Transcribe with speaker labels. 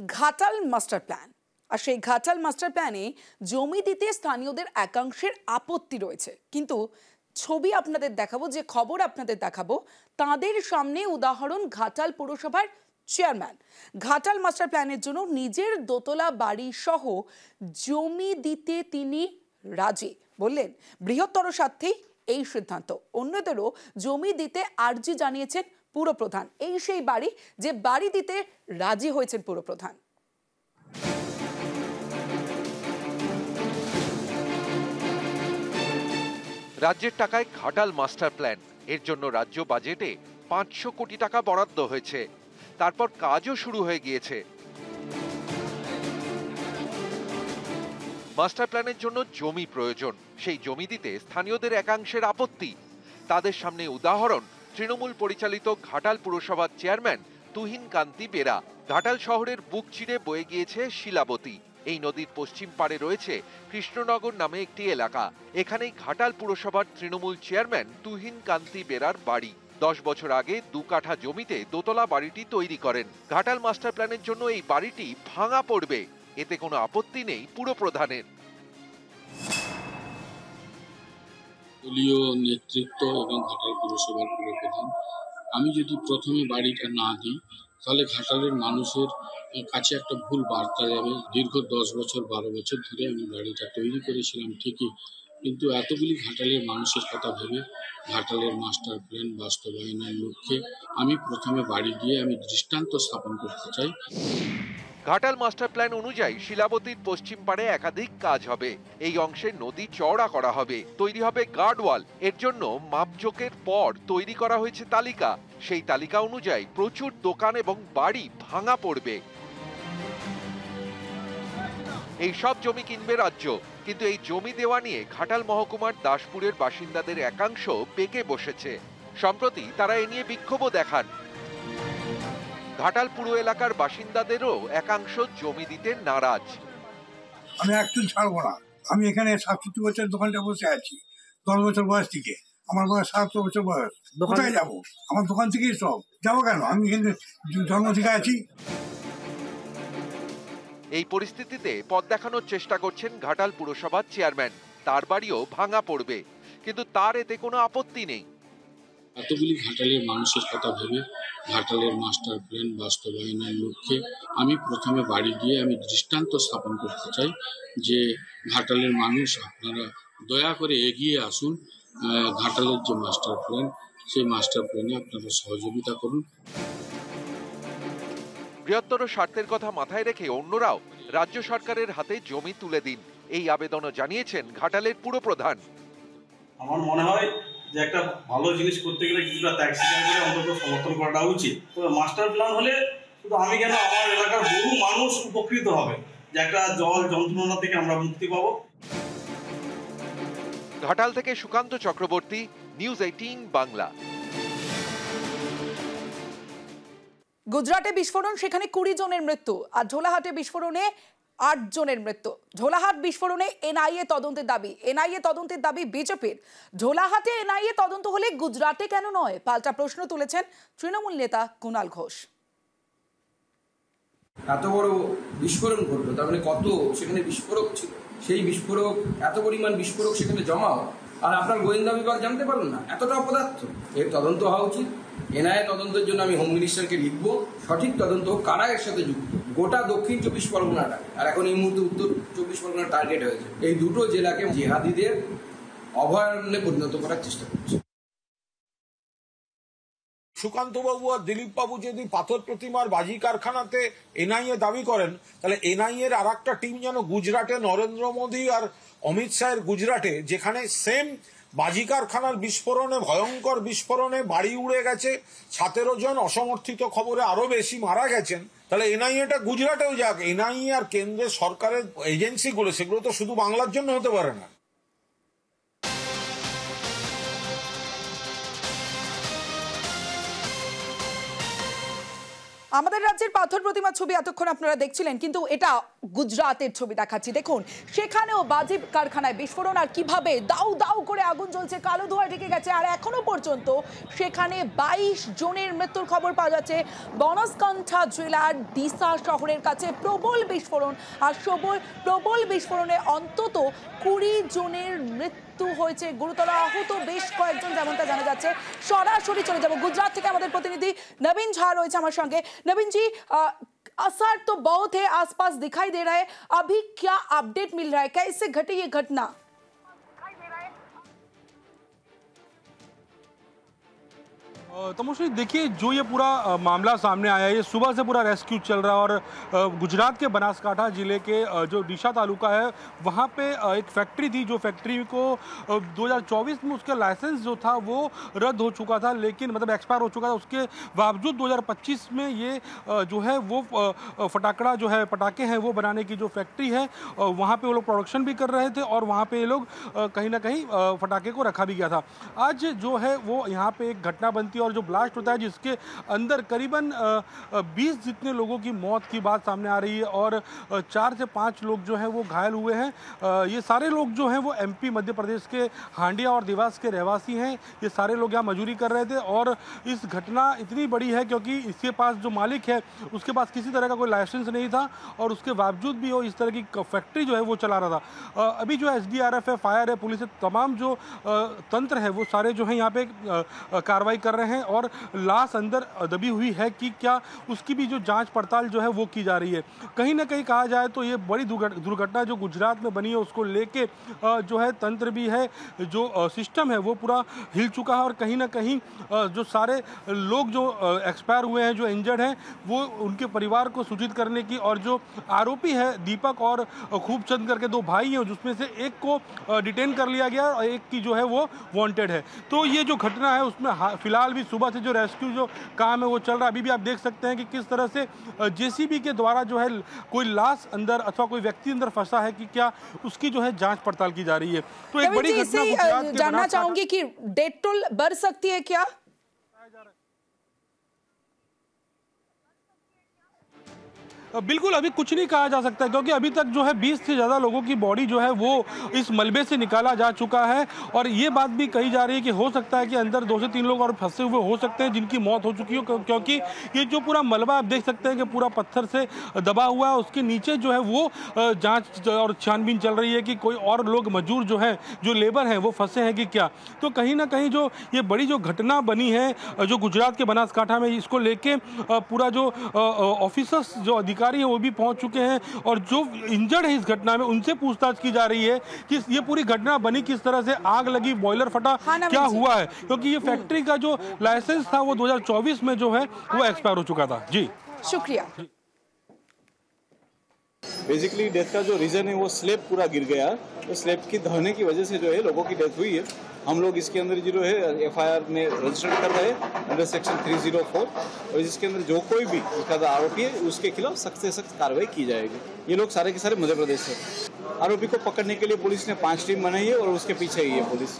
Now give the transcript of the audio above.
Speaker 1: Ghatal master plan. আর সেই Ghatal master প্ল্যানে জমি দিতে স্থানীয়দের একাংশের আপত্তি রয়েছে, কিন্তু ছবি আপনাদের দেখাবো, যে খবর আপনাদের দেখাবো তাদের সামনে উদাহরণ ঘাটাল পুরসভার চেয়ারম্যান ঘাটাল মাস্টার প্ল্যানের জন্য নিজের দোতলা বাড়ি সহ জমি দিতে তিনি রাজি। বললেন বৃহত্তর স্বার্থেই এই সিদ্ধান্ত। অন্যদেরও জমি দিতে আর্জি জানিয়েছেন পুরপ্রধান। এই সেই বাড়ি যে বাড়ি দিতে রাজি হয়েছেন পুরপ্রধান।
Speaker 2: রাজ্যের টাকায় ঘাটাল মাস্টার প্ল্যান, এর জন্য রাজ্য বাজেটে 500 কোটি টাকা বরাদ্দ হয়েছে। তারপর কাজও শুরু হয়ে গিয়েছে। মাস্টার প্ল্যানের জন্য জমি প্রয়োজন, সেই জমি দিতে স্থানীয়দের একাংশের আপত্তি। তাদের সামনে উদাহরণ তৃণমূল পরিচালিত ঘাটাল পুরসভার চেয়ারম্যান তুহিন কান্তি বেরা। ঘাটাল শহরের বুক চিরে বয়ে গিয়েছে শিলাবতী। এই নদীর পশ্চিম পাড়ে রয়েছে কৃষ্ণনগর নামে একটি এলাকা। এখানেই ঘাটাল পুরসভার তৃণমূল চেয়ারম্যান তুহিন কান্তি বেরার বাড়ি। 10 বছর আগে 2 কাঠা জমিতে দোতলা বাড়িটি তৈরি করেন। ঘাটাল মাস্টার প্ল্যানের জন্য এই বাড়িটি ভাঙা পড়বে, এতে কোনো আপত্তি নেই পুরপ্রধানের।
Speaker 3: দলীয় নেতৃত্ব এবং ঘাটাল পুরসভার পুরপ্রধান, আমি যদি প্রথমে বাড়িটা না দিই তাহলে ঘাটালের মানুষের কাছে একটা ভুল বার্তা যাবে। দীর্ঘ 10 বছর 12 বছর ধরে আমি বাড়িটা তৈরি করেছিলাম ঠিকই, কিন্তু এতগুলি ঘাটালের মানুষের কথা ভেবে ঘাটালের মাস্টার প্ল্যান বাস্তবায়নের লক্ষ্যে আমি প্রথমে বাড়ি দিয়ে আমি দৃষ্টান্ত স্থাপন করতে চাই।
Speaker 2: ঘাটাল মাস্টার প্ল্যান অনুযায়ী শিলাবতীর পশ্চিম পাড়ে একাধিক কাজ হবে। এই অংশে নদী চওড়া করা হবে, তৈরি হবে গার্ডওয়াল। এর জন্য মাপজোকের পর তৈরি করা হয়েছে তালিকা। সেই তালিকা অনুযায়ী প্রচুর দোকান এবং বাড়ি ভাঙা পড়বে। এই সব জমি কিনবে রাজ্য, কিন্তু এই জমি দেওয়া নিয়ে ঘাটাল মহকুমার দাসপুরের বাসিন্দাদের একাংশ পেকে বসেছে। সম্প্রতি তারা এ নিয়ে বিক্ষোভও দেখান। ঘাটাল পুরো এলাকার বাসিন্দাদেরও একাংশ জমি দিতে নারাজ।
Speaker 4: আমি একটু ছাড়বো না, আমি এখানে 67 বছর দোকানটা বসে আছি। 10 বছর বয়স থেকে, আমার বয়স 70 বছর বয়স। কোথায় যাবো? আমার দোকান থেকেই সব যাবো কেন? আমি এখানে জন্ম থেকে আছি।
Speaker 2: এই পরিস্থিতিতে পথ দেখানোর চেষ্টা করছেন ঘাটাল পুরসভার চেয়ারম্যান। তার বাড়িও ভাঙা পড়বে, কিন্তু তার এতে কোনো আপত্তি নেই।
Speaker 3: এতগুলি ঘাটালের মানুষের কথা ভেবে ঘাটালের মাস্টার প্ল্যান বাস্তবায়নের লক্ষ্যে আমি প্রথমে বাড়ি দিয়ে আমি দৃষ্টান্ত স্থাপন করতে চাই যে ঘাটালের মানুষ, আপনারা দয়া করে এগিয়ে আসুন। ঘাটালের যে মাস্টার প্ল্যান, সেই মাস্টার প্ল্যানে আপনারা সহযোগিতা করুন।
Speaker 2: বৃহত্তর স্বার্থের কথা মাথায় রেখে অন্যরাও রাজ্য সরকারের হাতে জমি তুলে দিন, এই আবেদনও জানিয়েছেন ঘাটালের পুরপ্রধান।
Speaker 5: আমার মনে হয় যে একটা ভালো জিনিস করতে গেলে কিছুটা ত্যাগ স্বীকার করে অন্তত সমর্থন করাটা উচিত। তবে মাস্টার প্ল্যান হলে শুধু আমি কেন, আমার এলাকার বহু মানুষ উপকৃত হবে, যে একটা জল যন্ত্রণা থেকে আমরা মুক্তি পাব।
Speaker 2: ঘাটাল থেকে সুকান্ত চক্রবর্তী, নিউজ 18 বাংলা।
Speaker 1: গুজরাটে বিস্ফোরণ, সেখানে 20 জনের মৃত্যু। আর ঝোলাহাটে বিস্ফোরণে 8 জনের মৃত্যু। ঝোলাহাট বিস্ফোরণে এনআইএ তদন্তের দাবি। এনআইএ তদন্তের দাবি বিজেপির। ঝোলাহাটে এনআইএ তদন্ত হলে গুজরাটে কেন নয়, পাল্টা প্রশ্ন তুলেছেন তৃণমূল নেতা কুণাল ঘোষ।
Speaker 6: এত বড় বিস্ফোরণ ঘটলো, তার মানে কত সেখানে বিস্ফোরক ছিল, সেই বিস্ফোরক, এত পরিমাণ বিস্ফোরক সেখানে জমা হয়, আর আপনার গোয়েন্দা বিভাগ জানতে পারল না? এতটা অপদার্থ। এর তদন্ত হওয়া উচিত। এনআইএ তদন্তের জন্য আমি হোম মিনিস্টারকে লিখব, সঠিক তদন্ত, কারা এর সাথে যুক্ত। গোটা দক্ষিণ 24 পরগনাটা, আর এখন এই মুহূর্তে উত্তর 24 পরগনা টার্গেট হয়েছে। এই দুটো জেলাকে জিহাদিদের অভয়ারণ্যে পরিণত করার চেষ্টা করছে।
Speaker 7: সুকান্তবাবু আর দিলীপবাবু যদি পাথর প্রতিমার বাজি কারখানাতে এনআইএ দাবি করেন, তাহলে এনআইএর আর একটা টিম যেন গুজরাটে নরেন্দ্র মোদী আর অমিত শাহের গুজরাটে, যেখানে সেম বাজি কারখানার বিস্ফোরণে, ভয়ঙ্কর বিস্ফোরণে বাড়ি উড়ে গেছে, 17 জন, অসমর্থিত খবরে আরো বেশি মারা গেছেন, তাহলে এনআইএটা গুজরাটেও যাক। এনআইএ আর কেন্দ্রের সরকারের এজেন্সিগুলো, সেগুলো তো শুধু বাংলার জন্য হতে পারে না।
Speaker 1: আমাদের রাজ্যের পাথর প্রতিমা ছবি এতক্ষণ আপনারা দেখছিলেন, কিন্তু এটা গুজরাটের ছবি দেখাচ্ছি। দেখুন, সেখানেও বাজি কারখানায় বিস্ফোরণ, আর কিভাবে দাউ দাউ করে আগুন জ্বলছে, কালো ধোঁয়া ঢেকে গেছে, আর এখনো পর্যন্ত সেখানে 22 জনের মৃত্যুর খবর পাওয়া যাচ্ছে। বনসকান্থা জেলার ডিসা শহরের কাছে প্রবল বিস্ফোরণ, আর প্রবল বিস্ফোরণে অন্তত 20 জনের মৃত্যু হয়েছে, গুরুতর আহত বেশ কয়েকজন, যেমনটা জানা যাচ্ছে। সরাসরি চলে যাব গুজরাট থেকে, আমাদের প্রতিনিধি नवीन झा রয়েছে আমার সঙ্গে। नवीन जी, असर तो बहुत है, आसपास दिखाई दे रहा है, अभी क्या अपडेट मिल रहा है, कैसे घटी ये घटना?
Speaker 8: तमोश्री, देखिए जो ये पूरा मामला सामने आया है, ये सुबह से पूरा रेस्क्यू चल रहा है और गुजरात के बनासकांठा जिले के जो डिशा तालुका है वहाँ पे एक फैक्ट्री थी, जो फैक्ट्री को 2024 में उसका लाइसेंस जो था वो रद्द हो चुका था, लेकिन मतलब एक्सपायर हो चुका था। उसके बावजूद 2025 में ये जो है वो पटाखे हैं वो बनाने की जो फैक्ट्री है वहाँ पे वो लोग प्रोडक्शन भी कर रहे थे और वहाँ पे ये लोग कहीं ना कहीं पटाखे को रखा भी गया था। आज जो है वो यहाँ पे एक घटना बनती है और जो ब्लास्ट होता है जिसके अंदर करीबन 20 जितने लोगों की मौत की बात सामने आ रही है और 4 से 5 लोग जो हैं वो घायल हुए हैं। ये सारे लोग जो हैं वो एमपी मध्य प्रदेश के हांडिया और देवास के रहवासी हैं। ये सारे लोग यहाँ मजदूरी कर रहे थे और इस घटना इतनी बड़ी है क्योंकि इसके पास जो मालिक है उसके पास किसी तरह का कोई लाइसेंस नहीं था और उसके बावजूद भी वो इस तरह की फैक्ट्री जो है वो चला रहा था। अभी जो SDRF है, फायर है, पुलिस है, तमाम जो तंत्र है वो सारे जो है यहाँ पे कार्रवाई कर रहे हैं और लाश अंदर दबी हुई है कि क्या, उसकी भी जो जांच पड़ताल जो है वो की जा रही है। कहीं ना कहीं कहा जाए तो ये बड़ी दुर्घटना जो गुजरात में बनी है उसको लेके जो है तंत्र भी है, जो सिस्टम है वो पूरा हिल चुका है और कहीं ना कहीं जो सारे लोग जो एक्सपायर हुए हैं, जो इंजर्ड हैं, वो उनके परिवार को सूचित करने की, और जो आरोपी है दीपक और खूबचंद करके 2 भाई हैं जिसमें से एक को डिटेन कर लिया गया और एक की जो है वो वांटेड है। तो ये जो घटना है उसमें फिलहाल भी सुबह से जो रेस्क्यू जो काम है वो चल रहा है। अभी भी आप देख सकते हैं कि किस तरह से JCB के द्वारा जो है कोई लाश अंदर अथवा कोई व्यक्ति अंदर फंसा है कि क्या, उसकी जो है जांच पड़ताल की जा रही है। तो एक बड़ी घटना
Speaker 1: जानना चाहूंगी कि डेथ टोल बढ़ सकती है क्या?
Speaker 8: बिल्कुल अभी कुछ नहीं कहा जा सकता क्योंकि अभी तक जो है 20 से ज़्यादा लोगों की बॉडी जो है वो इस मलबे से निकाला जा चुका है और ये बात भी कही जा रही है कि हो सकता है कि अंदर 2 से 3 लोग और फंसे हुए हो सकते हैं जिनकी मौत हो चुकी हो, क्योंकि ये जो पूरा मलबा आप देख सकते हैं कि पूरा पत्थर से दबा हुआ है। उसके नीचे जो है वो जाँच और छानबीन चल रही है कि कोई और लोग मजदूर जो है, जो लेबर हैं, वो फंसे हैं कि क्या। तो कहीं ना कहीं जो ये बड़ी जो घटना बनी है जो गुजरात के बनासकांठा में, इसको लेके पूरा जो ऑफिसर्स जो अधिकारी है वो भी पहुंच चुके हैं और जो इंजर्ड है इस घटना में उनसे पूछताछ की जा रही है कि ये पूरी घटना बनी किस तरह से, आग लगी, बॉयलर फटा, क्या हुआ है, क्योंकि ये फैक्ट्री का जो लाइसेंस था वो 2024 में जो है वो एक्सपायर हो चुका था। जी
Speaker 1: शुक्रिया।
Speaker 9: बेसिकली डेथ का जो रीजन है वो स्लैब पूरा गिर गया, तो स्लैब की धरने की वजह से जो है लोगों की डेथ हुई है। हम लोग इसके अंदर जो है FIR में रजिस्टर कर रहे हैं अंडर सेक्शन 304 और इसके अंदर जो कोई भी इसका आरोपी है उसके खिलाफ सख्त से सख्त कार्रवाई की जाएगी। ये लोग सारे के सारे मध्य प्रदेश से। आरोपी को पकड़ने के लिए पुलिस ने 5 टीम बनाई है और उसके पीछे ही है पुलिस।